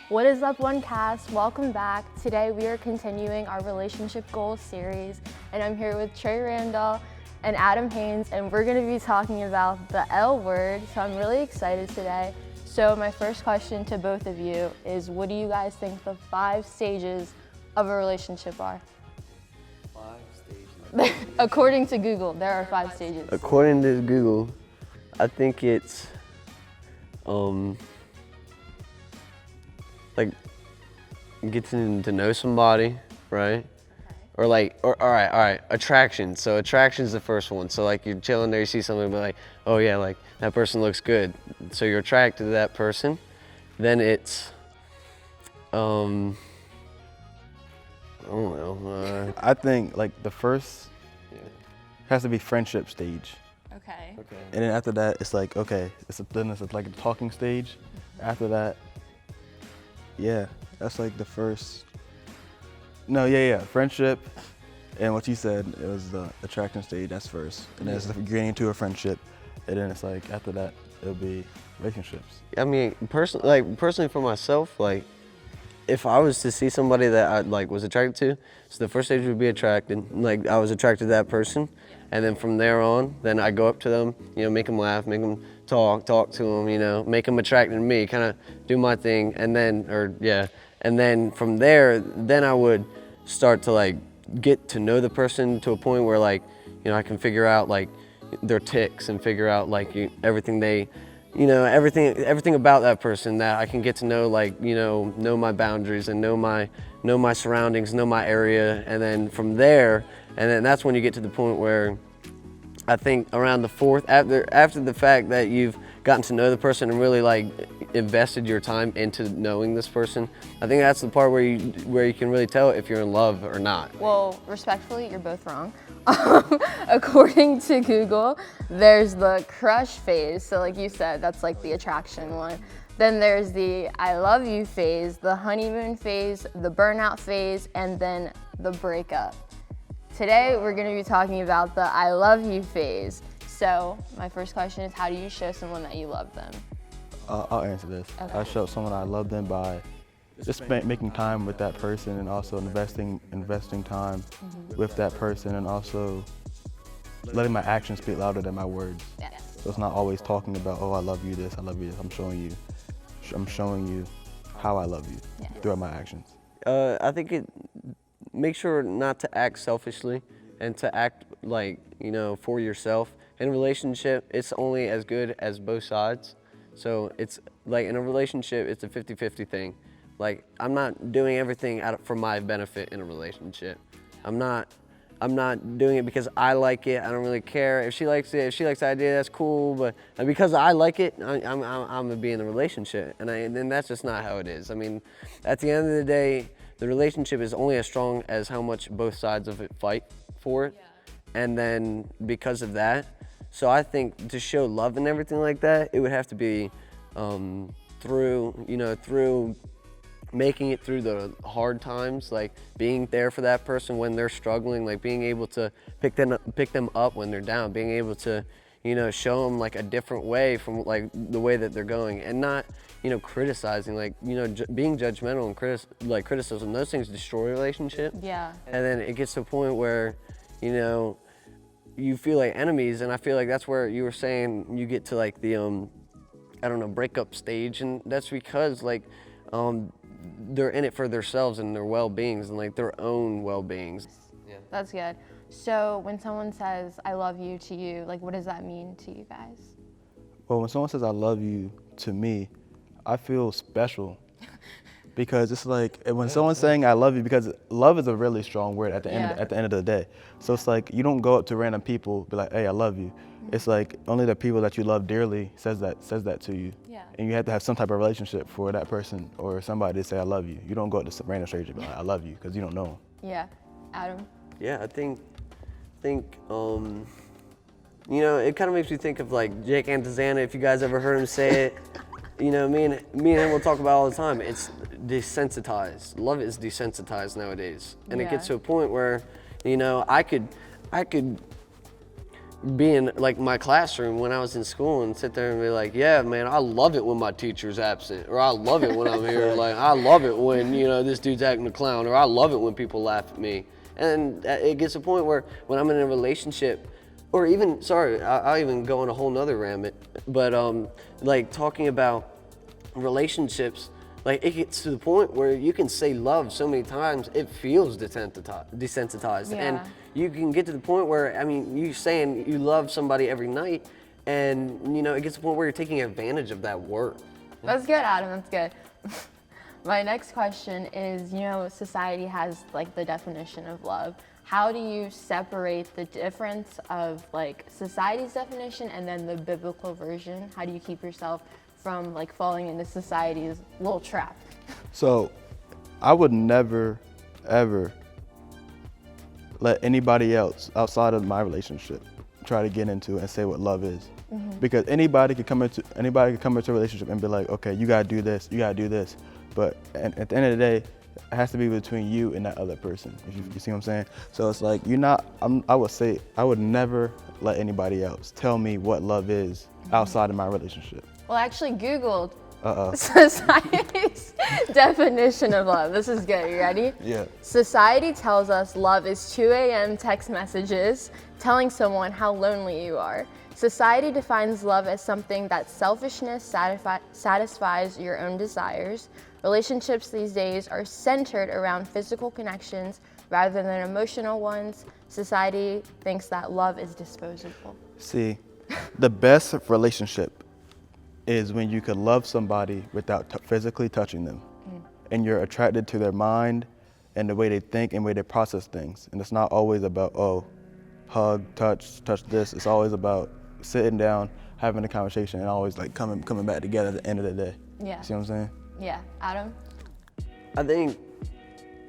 What is up, ONECast? Welcome back. Today we are continuing our relationship goals series, and I'm here with Trey, Randall, and Adam Haynes, and we're going to be talking about the L word, so I'm really excited today. So my first question to both of you is, what do you guys think the 5 stages of a relationship are? 5 stages? According to Google, there are 5 stages. According to Google, I think it's like getting to know somebody, right? Or all right, attraction. So attraction's the first one. So like you're chilling there, you see somebody, be like, oh yeah, like that person looks good. So you're attracted to that person. Then it's, I don't know. I think like the first has to be friendship stage. Okay. And then after that, it's like, okay, it's like a talking stage. After that, yeah, that's like the first. No, yeah, friendship. And what you said, it was the attraction stage, that's first. And then it's getting into a friendship. And then it's like, after that, it'll be relationships. I mean, personally for myself, like, if I was to see somebody that I like was attracted to, so the first stage would be attracted. Like I was attracted to that person, and then from there on, then I go up to them, make them laugh, make them talk to them, make them attracted to me, kind of do my thing, and then from there, then I would start to like get to know the person to a point where like, I can figure out like their tics and figure out like everything they. Everything about that person, that I can get to know, like, know my boundaries and know my surroundings, know my area, and then from there, and then that's when you get to the point where I think around the 4th, after the fact that you've gotten to know the person and really like invested your time into knowing this person, I think that's the part where you can really tell if you're in love or not. Well, respectfully, you're both wrong. According to Google, there's the crush phase. So like you said, that's like the attraction one. Then there's the I love you phase, the honeymoon phase, the burnout phase, and then the breakup. Today, we're gonna be talking about the I love you phase. So my first question is, how do you show someone that you love them? I'll answer this. Okay. I show someone I love them by just making time with that person, and also investing time with that person, and also letting my actions speak louder than my words. Yes. So it's not always talking about, oh, I love you this, I love you this. I'm showing you how I love you through my actions. I think make sure not to act selfishly and to act like, for yourself. In a relationship, it's only as good as both sides. So it's like in a relationship, it's a 50-50 thing. Like I'm not doing everything for my benefit in a relationship. I'm not doing it because I like it. I don't really care if she likes it. If she likes the idea, that's cool. But because I like it, I'm gonna be in the relationship, and that's just not how it is. I mean, at the end of the day, the relationship is only as strong as how much both sides of it fight for it. And then because of that, so I think to show love and everything like that, it would have to be through making it through the hard times, like being there for that person when they're struggling, like being able to pick them up when they're down, being able to, show them like a different way from like the way that they're going, and not, criticizing, like, being judgmental and criticism, those things destroy a relationship. Yeah. And then it gets to a point where, you feel like enemies, and I feel like that's where you were saying you get to like the, breakup stage, and that's because like, they're in it for themselves and their well-beings and like their own well-beings. Yeah. That's good. So when someone says I love you to you, like what does that mean to you guys? Well, when someone says I love you to me, I feel special. Because it's like when someone's saying I love you, because love is a really strong word at the end of the day. So it's like you don't go up to random people be like, hey, I love you. It's like only the people that you love dearly says that to you. Yeah. And you have to have some type of relationship for that person or somebody to say I love you. You don't go up to some random stranger and be like, I love you, because you don't know them. Yeah. Adam? Yeah, I think it kind of makes me think of like Jake Antizana, if you guys ever heard him say it. Me and him will talk about it all the time. It's desensitized. Love is desensitized nowadays. And it gets to a point where, I could be in like my classroom when I was in school and sit there and be like, yeah, man, I love it when my teacher's absent, or I love it when I'm here. Like, I love it when, you know, this dude's acting a clown, or I love it when people laugh at me. And it gets to a point where when I'm in a relationship, or even, sorry, I'll even go on a whole nother rant, but like talking about relationships, like it gets to the point where you can say love so many times, it feels desensitized. Yeah. And you can get to the point where, I mean, you saying you love somebody every night, and you know, it gets to the point where you're taking advantage of that word. That's good, Adam, that's good. My next question is, you know, society has like the definition of love. How do you separate the difference of like society's definition and then the biblical version? How do you keep yourself from like falling into society's little trap? So I would never, ever let anybody else outside of my relationship try to get into it and say what love is. Because anybody could come into a relationship and be like, okay, you gotta do this, you gotta do this. But at the end of the day, it has to be between you and that other person. If you see what I'm saying? So it's like I would say I would never let anybody else tell me what love is outside of my relationship. Well, I actually Googled society's definition of love. This is good. You ready? Yeah. Society tells us love is 2 a.m. text messages telling someone how lonely you are. Society defines love as something that selfishness satisfies your own desires. Relationships these days are centered around physical connections rather than emotional ones. Society thinks that love is disposable. See, the best relationship is when you can love somebody without physically touching them. And you're attracted to their mind and the way they think and the way they process things. And it's not always about, oh, hug, touch this. It's always about sitting down, having a conversation, and always like coming back together at the end of the day. Yeah. See what I'm saying? Yeah. Adam? I think,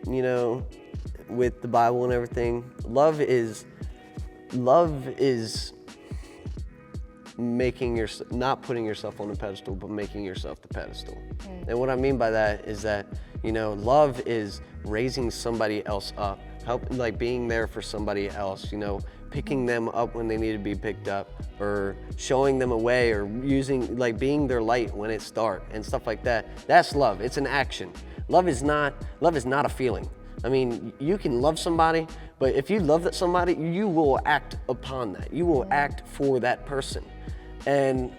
you know, with the Bible and everything, love is not putting yourself on a pedestal, but making yourself the pedestal. And what I mean by that is that, you know, love is raising somebody else up, being there for somebody else, you know, picking them up when they need to be picked up, or showing them a way, or being their light when it's dark and stuff like that. That's love. It's an action. Love is not a feeling. I mean, you can love somebody, but if you love somebody, you will act upon that. You will act for that person. And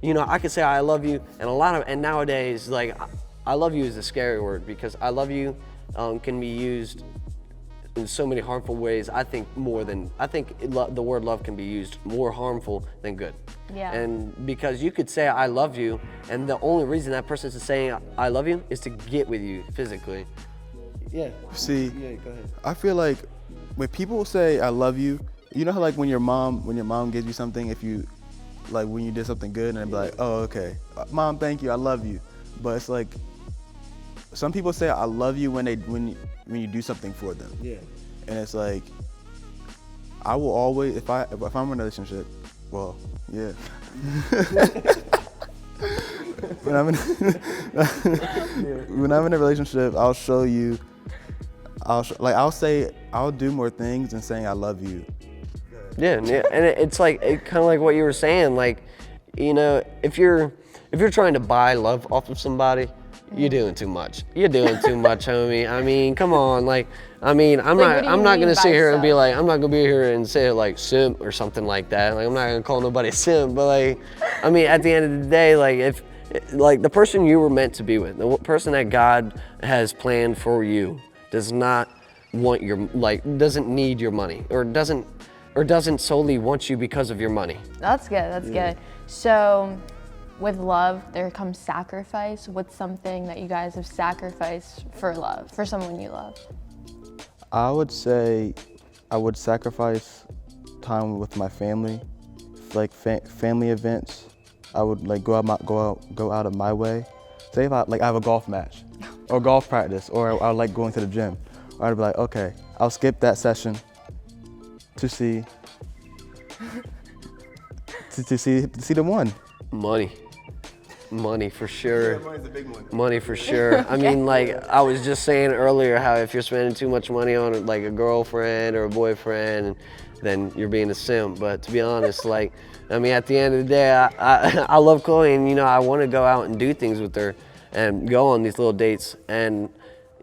you know, I could say I love you, and nowadays, like, I love you is a scary word, because I love you can be used in so many harmful ways. I think the word love can be used more harmful than good. Yeah. And because you could say I love you, and the only reason that person is saying I love you is to get with you physically. Yeah. See, yeah, go ahead. I feel like when people say I love you, you know how like when your mom gives you something, if you like when you did something good, and they'd be like, oh, okay, Mom, thank you, I love you. But it's like some people say I love you when you do something for them. Yeah. And it's like I will always, if I'm in a relationship, well, yeah. When I'm in a relationship, I'll show you. I'll do more things than saying I love you. Yeah, and it's like kind of like what you were saying. Like, you know, if you're trying to buy love off of somebody, you're doing too much. You're doing too much, homie. I mean, come on. Like, I mean, I'm not gonna sit here and be like, I'm not gonna be here and say like simp or something like that. Like, I'm not gonna call nobody simp, but like, I mean, at the end of the day, like, if like the person you were meant to be with, the person that God has planned for you, does not want doesn't need your money, or doesn't solely want you because of your money. That's good. That's good. So, with love, there comes sacrifice. What's something that you guys have sacrificed for love, for someone you love? I would say I would sacrifice time with my family, like family events. I would like go out of my way. Say if I have a golf match, or golf practice, or I like going to the gym. I'd be like, okay, I'll skip that session to see the one. Money. Money for sure. money's a big one. Money for sure. I mean, like I was just saying earlier, how if you're spending too much money on like a girlfriend or a boyfriend, then you're being a simp. But to be honest, like, I mean, at the end of the day, I love Chloe, and you know, I want to go out and do things with her and go on these little dates, and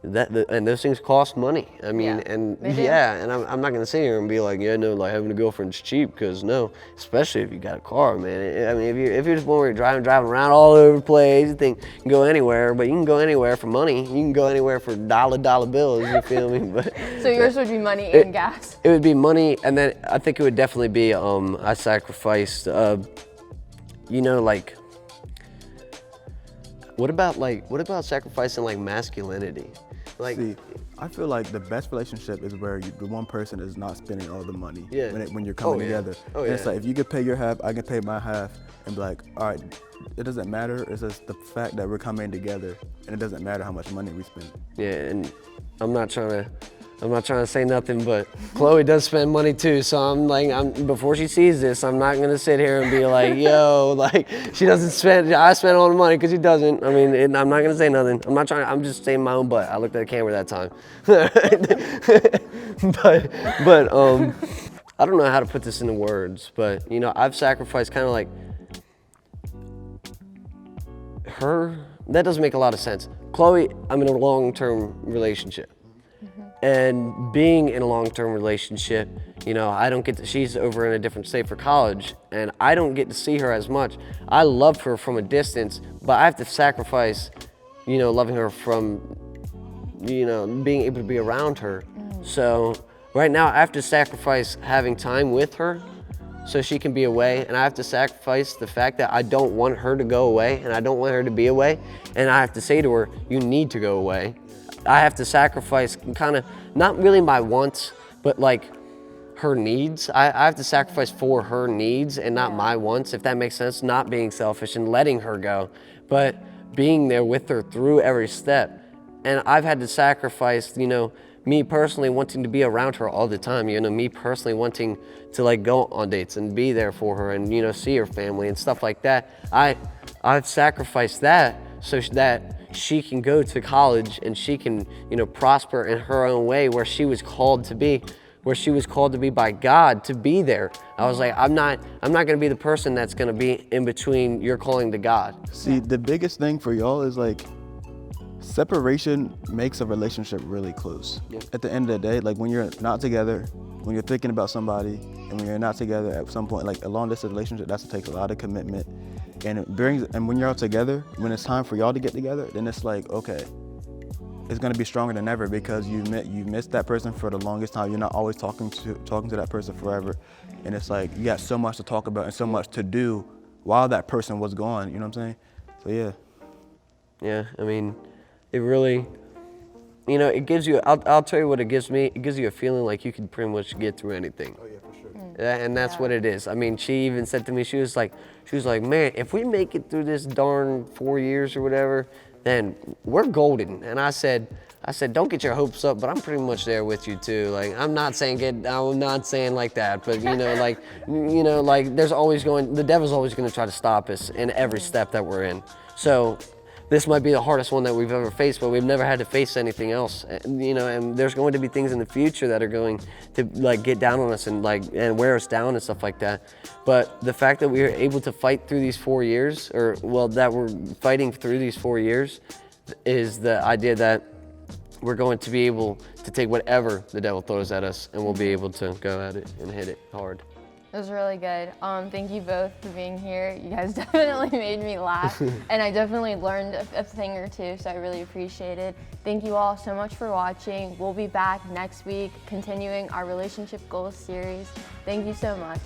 and those things cost money. I mean, and I'm not gonna sit here and be like, yeah, no, like having a girlfriend's cheap, because no, especially if you got a car, man. I mean, if you're just one where you're driving around all over the place, you think you can go anywhere, but you can go anywhere for money. You can go anywhere for dollar bills. You feel me? But so yours would be money and gas. It would be money, and then I think it would definitely be I sacrificed, you know, like. What about sacrificing like masculinity? Like, see, I feel like the best relationship is where the one person is not spending all the money when you're coming together. And it's like, if you could pay your half, I can pay my half, and be like, all right, it doesn't matter. It's just the fact that we're coming together, and it doesn't matter how much money we spend. Yeah, and I'm not trying to say nothing, but Chloe does spend money too. So I'm like, before she sees this, I'm not gonna sit here and be like, yo, like she doesn't spend. I spend all the money because she doesn't. I mean, I'm not gonna say nothing. I'm just saying my own butt. I looked at the camera that time. but I don't know how to put this into words, but you know, I've sacrificed kind of like her. That doesn't make a lot of sense. Chloe, I'm in a long-term relationship. And being in a long-term relationship, you know, I don't get to, she's over in a different state for college, and I don't get to see her as much. I love her from a distance, but I have to sacrifice, you know, loving her from, you know, being able to be around her. So right now I have to sacrifice having time with her so she can be away, and I have to sacrifice the fact that I don't want her to go away, and I don't want her to be away, and I have to say to her, you need to go away. I have to sacrifice kind of, not really my wants, but like her needs. I have to sacrifice for her needs and not my wants, if that makes sense. Not being selfish and letting her go, but being there with her through every step. And I've had to sacrifice, you know, me personally wanting to be around her all the time, you know, me personally wanting to like go on dates and be there for her and, you know, see her family and stuff like that. I've sacrificed that so that she can go to college and she can, you know, prosper in her own way where she was called to be, by God to be there. I was like, I'm not gonna be the person that's gonna be in between your calling to God. See, the biggest thing for y'all is like, separation makes a relationship really close. At the end of the day, like when you're not together, when you're thinking about somebody, and when you're not together at some point, like a long distance relationship, that takes a lot of commitment. And when you're all together, when it's time for y'all to get together, then it's like, okay, it's gonna be stronger than ever because you missed that person for the longest time. You're not always talking to that person forever. And it's like, you got so much to talk about and so much to do while that person was gone, you know what I'm saying? So yeah. Yeah, I mean, it really, you know, it gives you, I'll tell you what it gives me. It gives you a feeling like you can pretty much get through anything. Oh yeah, for sure. And that's what it is. I mean, she even said to me, she was like, man, if we make it through this darn 4 years or whatever, then we're golden. And I said, don't get your hopes up, but I'm pretty much there with you too. Like, I'm not saying like that, but you know, like the devil's always going to try to stop us in every step that we're in. So this might be the hardest one that we've ever faced, but we've never had to face anything else. You know, and there's going to be things in the future that are going to like get down on us and wear us down and stuff like that. But the fact that we were able to fight through these 4 years, that we're fighting through these 4 years, is the idea that we're going to be able to take whatever the devil throws at us, and we'll be able to go at it and hit it hard. It was really good. Thank you both for being here. You guys definitely made me laugh, and I definitely learned a thing or two, so I really appreciate it. Thank you all so much for watching. We'll be back next week, continuing our Relationship Goals series. Thank you so much.